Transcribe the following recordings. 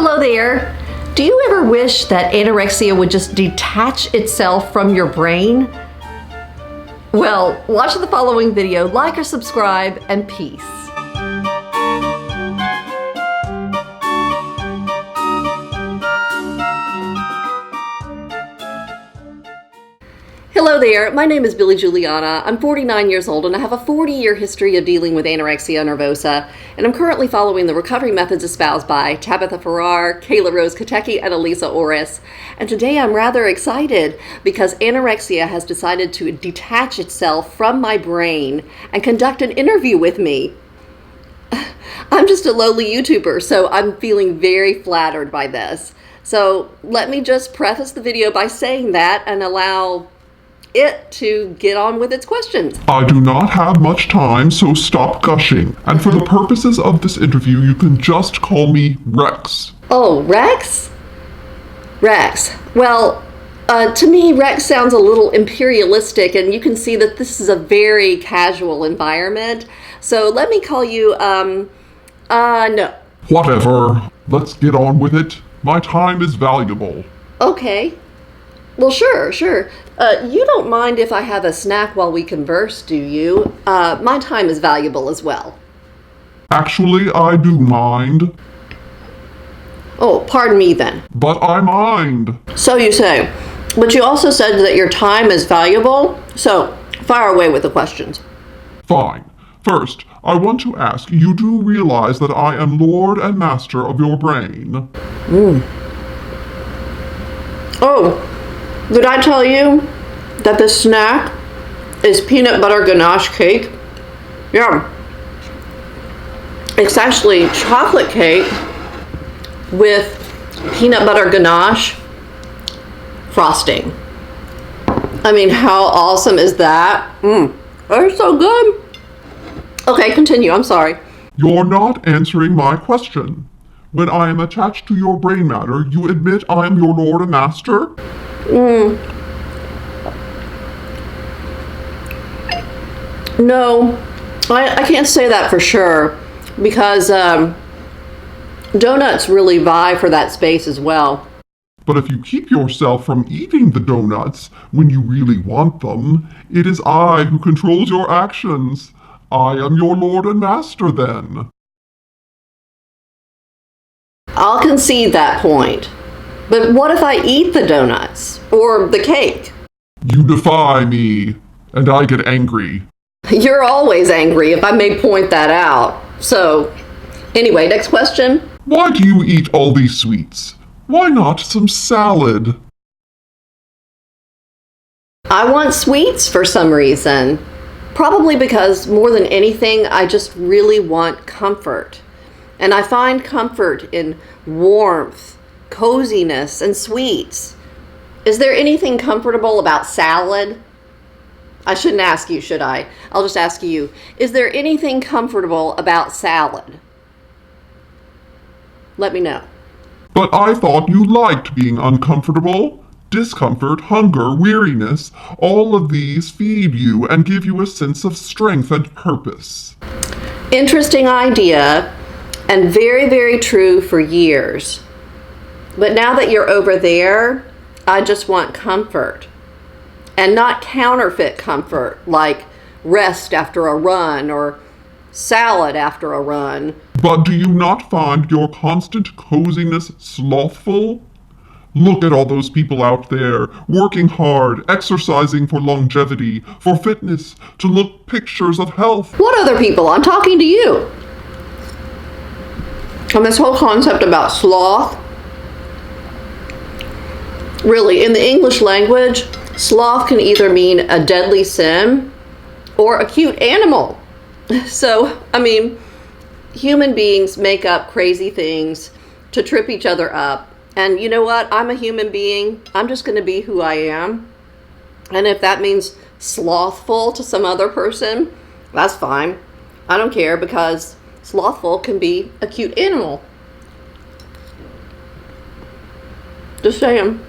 Hello there. Do you ever wish that anorexia would just detach itself from your brain? Well, watch the following video, like or subscribe, and peace. Hello there, my name is Billy Juliana. I'm 49 years old and I have a 40-year history of dealing with anorexia nervosa, and I'm currently following the recovery methods espoused by Tabitha Farrar, Kayla Rose Katecki, and Elisa Orris. And today I'm rather excited because anorexia has decided to detach itself from my brain and conduct an interview with me. I'm just a lowly YouTuber, so I'm feeling very flattered by this. So let me just preface the video by saying that and allow it to get on with its questions. I do not have much time, so stop gushing. And for the purposes of this interview, you can just call me Rex. Oh, Rex? Rex. Well, to me, Rex sounds a little imperialistic, and you can see that this is a very casual environment. So let me call you, no. Whatever. Let's get on with it. My time is valuable. Okay. Well, sure. You don't mind if I have a snack while we converse, do you? My time is valuable as well. Actually, I do mind. Oh, pardon me then. But I mind. So you say. But you also said that your time is valuable, so fire away with the questions. Fine. First, I want to ask, you do realize that I am Lord and Master of your brain? Oh, did I tell you that this snack is peanut butter ganache cake? Yeah. It's actually chocolate cake with peanut butter ganache frosting. I mean, how awesome is that? They're so good. Okay, continue. I'm sorry. You're not answering my question. When I am attached to your brain matter, you admit I am your Lord and Master? No, I can't say that for sure, because donuts really vie for that space as well. But if you keep yourself from eating the donuts when you really want them, it is I who controls your actions. I am your Lord and Master then. I'll concede that point. But what if I eat the donuts or the cake? You defy me, and I get angry. You're always angry, if I may point that out. So, anyway, next question. Why do you eat all these sweets? Why not some salad? I want sweets for some reason. Probably because more than anything, I just really want comfort. And I find comfort in warmth, coziness, and sweets. Is there anything comfortable about salad? I shouldn't ask you, should I? I'll just ask you, is there anything comfortable about salad? Let me know. But I thought you liked being uncomfortable. Discomfort, hunger, weariness, all of these feed you and give you a sense of strength and purpose. Interesting idea, and very, very true for years. But now that you're over there, I just want comfort. And not counterfeit comfort, like rest after a run or salad after a run. But do you not find your constant coziness slothful? Look at all those people out there, working hard, exercising for longevity, for fitness, to look pictures of health. What other people? I'm talking to you. And this whole concept about sloth, really, in the English language, sloth can either mean a deadly sin or a cute animal. So, I mean, human beings make up crazy things to trip each other up. And you know what? I'm a human being. I'm just going to be who I am. And if that means slothful to some other person, that's fine. I don't care, because slothful can be a cute animal. Just saying.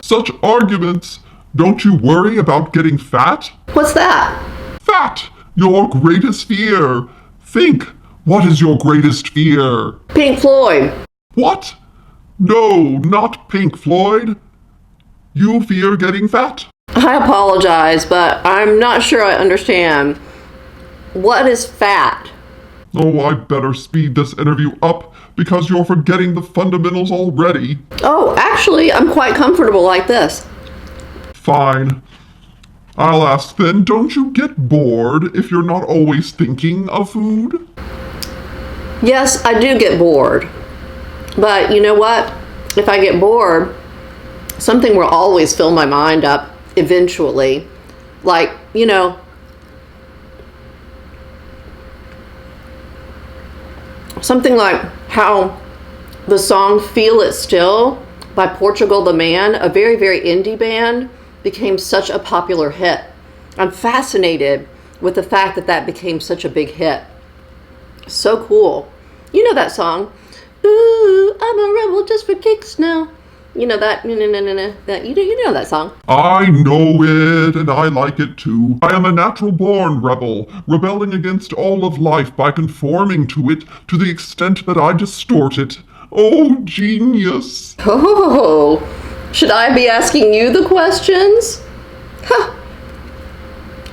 Such arguments. Don't you worry about getting fat? What's that? Fat! Your greatest fear. Think. What is your greatest fear? Pink Floyd. What? No, not Pink Floyd. You fear getting fat? I apologize, but I'm not sure I understand. What is fat? Oh, I better speed this interview up because you're forgetting the fundamentals already. Oh, actually, I'm quite comfortable like this. Fine. I'll ask then, don't you get bored if you're not always thinking of food? Yes, I do get bored. But you know what? If I get bored, something will always fill my mind up eventually. Like, something like how the song Feel It Still by Portugal the Man, a very, very indie band, became such a popular hit. I'm fascinated with the fact that that became such a big hit. So cool. You know that song? Ooh, I'm a rebel just for kicks now. You know that? That you know that song. I know it, and I like it too. I am a natural-born rebel, rebelling against all of life by conforming to it to the extent that I distort it. Oh, genius. Oh, should I be asking you the questions? Huh.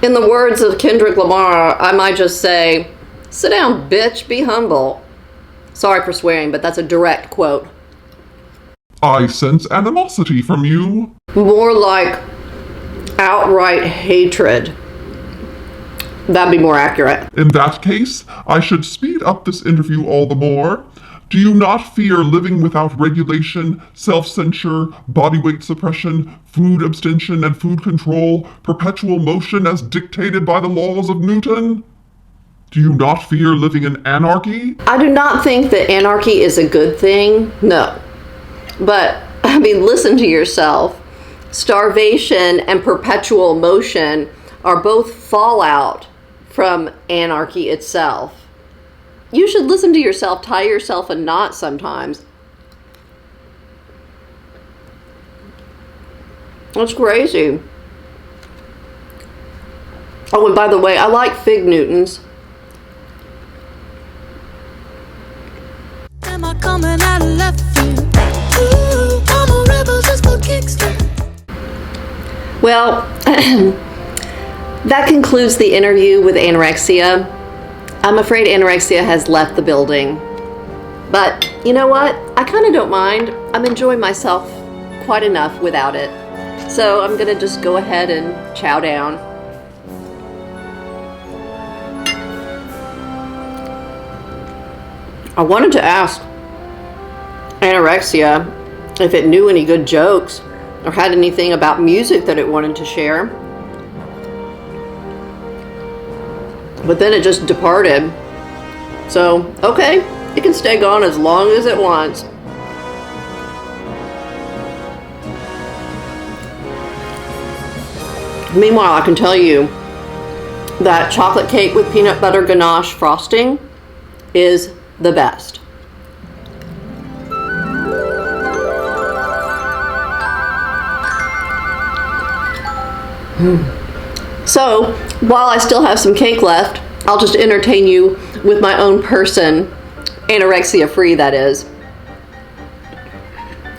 In the words of Kendrick Lamar, I might just say, sit down, bitch, be humble. Sorry for swearing, but that's a direct quote. I sense animosity from you. More like outright hatred. That'd be more accurate. In that case, I should speed up this interview all the more. Do you not fear living without regulation, self-censure, body weight suppression, food abstention and food control, perpetual motion as dictated by the laws of Newton? Do you not fear living in anarchy? I do not think that anarchy is a good thing. No. But, listen to yourself. Starvation and perpetual motion are both fallout from anarchy itself. You should listen to yourself, tie yourself a knot sometimes. That's crazy. Oh, and by the way, I like Fig Newtons. Am I coming out of left field? Ooh, I'm a rebel just for kicks. Well, that concludes the interview with Anorexia. I'm afraid Anorexia has left the building. But you know what? I kind of don't mind. I'm enjoying myself quite enough without it. So I'm going to just go ahead and chow down. I wanted to ask Anorexia if it knew any good jokes or had anything about music that it wanted to share. But then it just departed. So, okay, it can stay gone as long as it wants. Meanwhile, I can tell you that chocolate cake with peanut butter ganache frosting is the best. So, while I still have some cake left, I'll just entertain you with my own person, anorexia free, that is.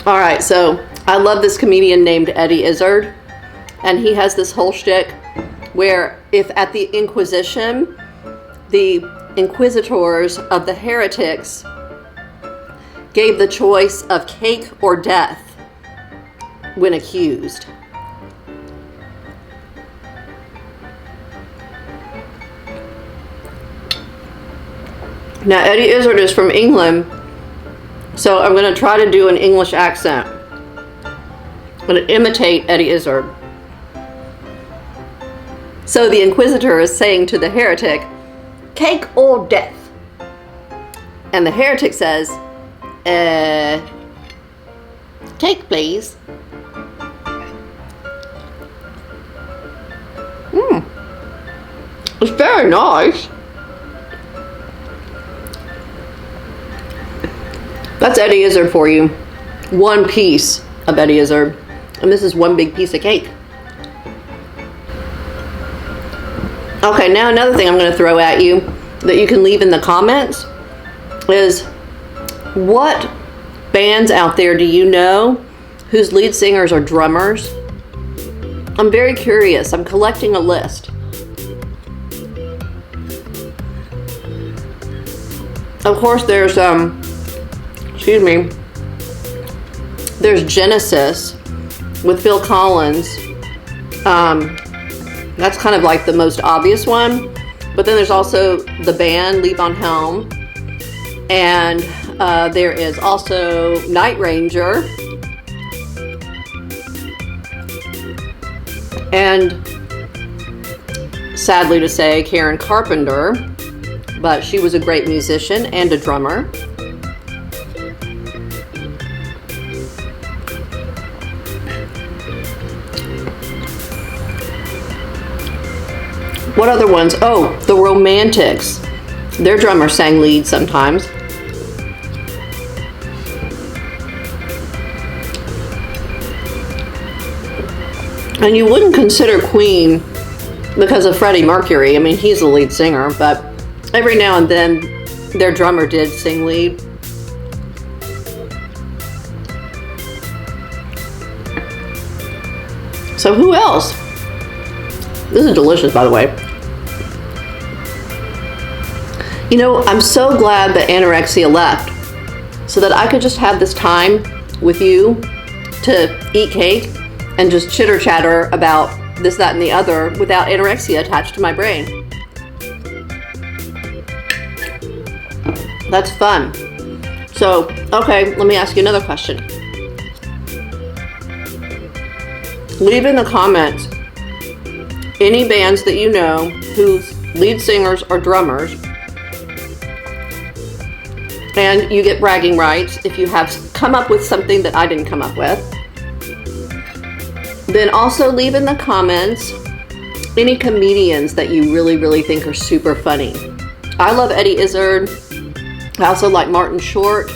Alright, so I love this comedian named Eddie Izzard, and he has this whole shtick where if at the Inquisition, the inquisitors of the heretics gave the choice of cake or death when accused. Now, Eddie Izzard is from England, so I'm going to try to do an English accent. I'm going to imitate Eddie Izzard. So the inquisitor is saying to the heretic, cake or death? And the heretic says, cake, please. It's very nice. That's Eddie Izzard for you. One piece of Eddie Izzard. And this is one big piece of cake. Okay, now another thing I'm going to throw at you that you can leave in the comments is, what bands out there do you know whose lead singers are drummers? I'm very curious. I'm collecting a list. Of course, there's there's Genesis with Phil Collins. That's kind of like the most obvious one. But then there's also the band Levon Helm. And there is also Night Ranger. And sadly to say, Karen Carpenter. But she was a great musician and a drummer. What other ones? Oh, the Romantics. Their drummer sang lead sometimes. And you wouldn't consider Queen because of Freddie Mercury. I mean, he's the lead singer, but every now and then their drummer did sing lead. So who else? This is delicious, by the way. You know, I'm so glad that Anorexia left so that I could just have this time with you to eat cake and just chitter chatter about this, that, and the other without anorexia attached to my brain. That's fun. So, okay, let me ask you another question. Leave in the comments any bands that you know whose lead singers are drummers, and you get bragging rights if you have come up with something that I didn't come up with. Then also leave in the comments any comedians that you really, really think are super funny. I love Eddie Izzard. I also like Martin Short.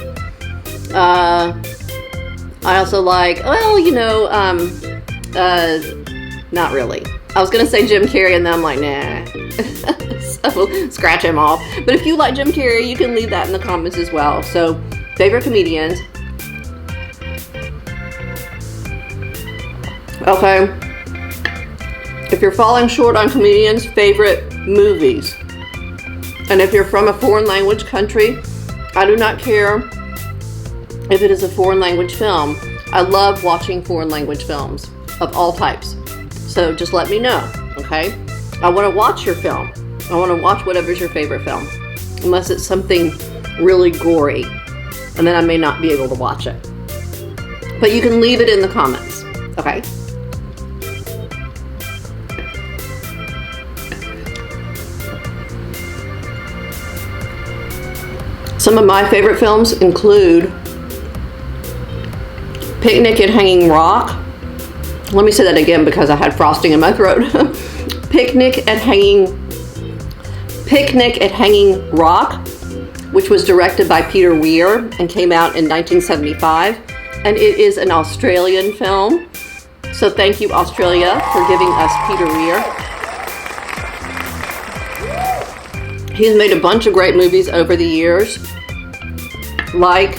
I also like, well, you know, not really. I was going to say Jim Carrey, and then I'm like, nah. So, scratch him off. But if you like Jim Carrey, you can leave that in the comments as well. So, favorite comedians. Okay. If you're falling short on comedians, favorite movies. And if you're from a foreign language country, I do not care if it is a foreign language film. I love watching foreign language films of all types. So just let me know, okay? I want to watch your film. I want to watch whatever's your favorite film. Unless it's something really gory. And then I may not be able to watch it. But you can leave it in the comments, okay? Some of my favorite films include Picnic at Hanging Rock. Let me say that again because I had frosting in my throat. Picnic at Hanging Rock, which was directed by Peter Weir and came out in 1975. And it is an Australian film. So thank you, Australia, for giving us Peter Weir. He's made a bunch of great movies over the years, like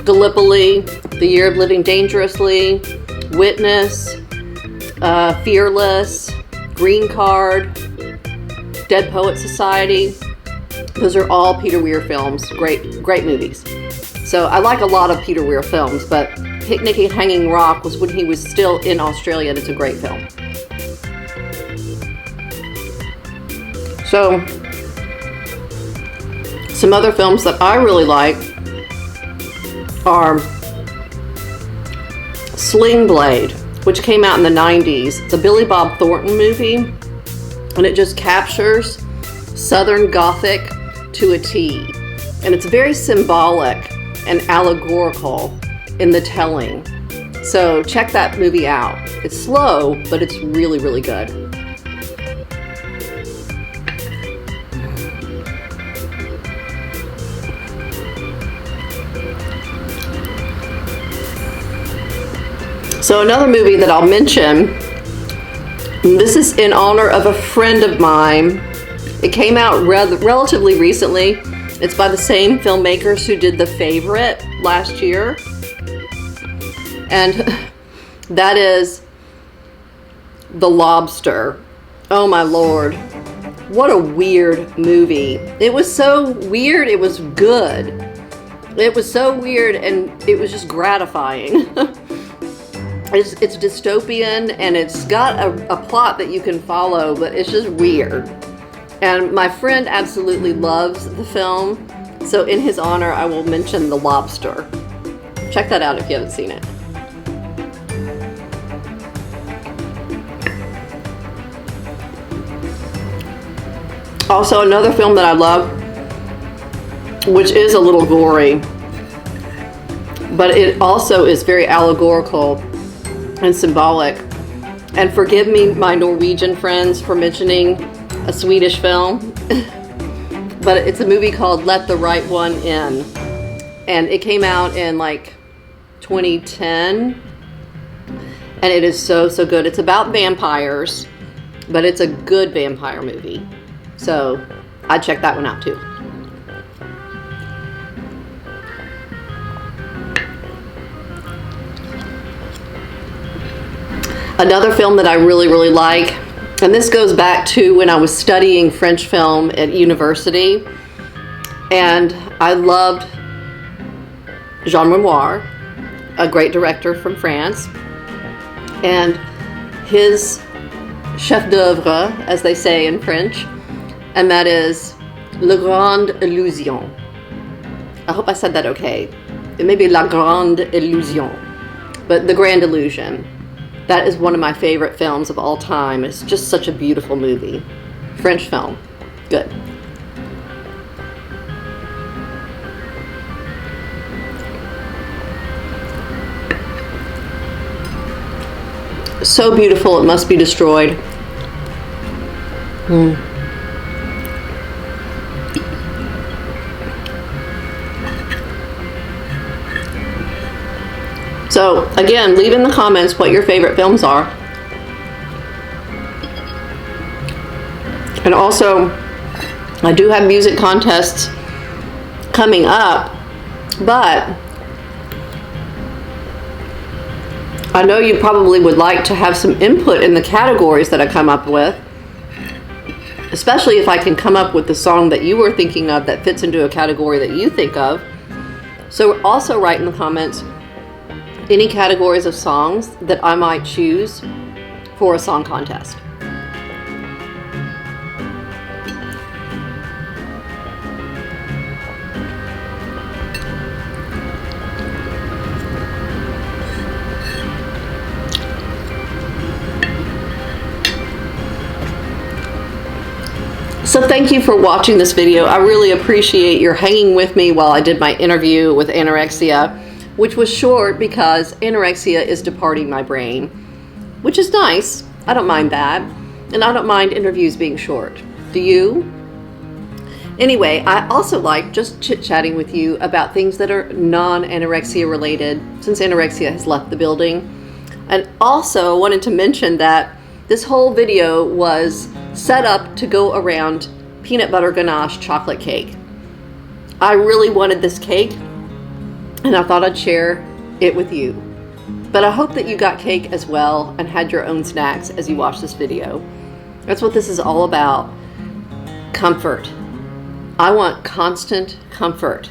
Gallipoli, The Year of Living Dangerously, Witness, Fearless, Green Card, Dead Poet Society. Those are all Peter Weir films. Great movies. So I like a lot of Peter Weir films, but Picnic at Hanging Rock was when he was still in Australia, and it's a great film. So, some other films that I really like are Sling Blade, which came out in the 90s. It's a Billy Bob Thornton movie, and it just captures Southern Gothic to a T. And it's very symbolic and allegorical in the telling. So check that movie out. It's slow, but it's really, really good. So another movie that I'll mention, this is in honor of a friend of mine. It came out relatively recently. It's by the same filmmakers who did The Favorite last year. And that is The Lobster. Oh my Lord. What a weird movie. It was so weird, it was good. It was so weird and it was just gratifying. It's dystopian and it's got a plot that you can follow, but it's just weird. And my friend absolutely loves the film, so in his honor, I will mention The Lobster. Check that out if you haven't seen it. Also, another film that I love, which is a little gory, but it also is very allegorical and symbolic. And forgive me, my Norwegian friends, for mentioning a Swedish film, but it's a movie called Let the Right One In. And it came out in like 2010. And it is so, so good. It's about vampires, but it's a good vampire movie. So I'd check that one out too. Another film that I really, really like, and this goes back to when I was studying French film at university, and I loved Jean Renoir, a great director from France, and his chef d'oeuvre, as they say in French, and that is Le Grande Illusion. I hope I said that okay. It may be La Grande Illusion, but The Grand Illusion. That is one of my favorite films of all time. It's just such a beautiful movie. French film. Good. So beautiful, it must be destroyed. So, again, leave in the comments what your favorite films are. And also, I do have music contests coming up, but I know you probably would like to have some input in the categories that I come up with, especially if I can come up with the song that you were thinking of that fits into a category that you think of. So also write in the comments any categories of songs that I might choose for a song contest. So thank you for watching this video. I really appreciate your hanging with me while I did my interview with Anorexia, which was short because anorexia is departing my brain, which is nice. I don't mind that. And I don't mind interviews being short. Do you? Anyway, I also like just chit-chatting with you about things that are non-anorexia related since anorexia has left the building. And also wanted to mention that this whole video was set up to go around peanut butter ganache chocolate cake. I really wanted this cake, and I thought I'd share it with you. But I hope that you got cake as well and had your own snacks as you watch this video. That's what this is all about. Comfort. I want constant comfort,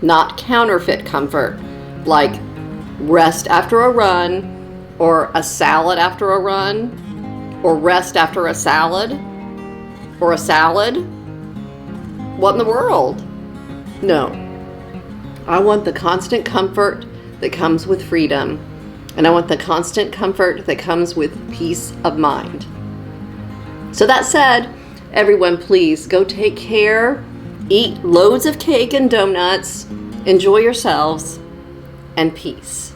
not counterfeit comfort, like rest after a run, or a salad after a run, or rest after a salad, or a salad. What in the world? No. I want the constant comfort that comes with freedom, and I want the constant comfort that comes with peace of mind. So that said, everyone, please go take care, eat loads of cake and donuts, enjoy yourselves, and peace.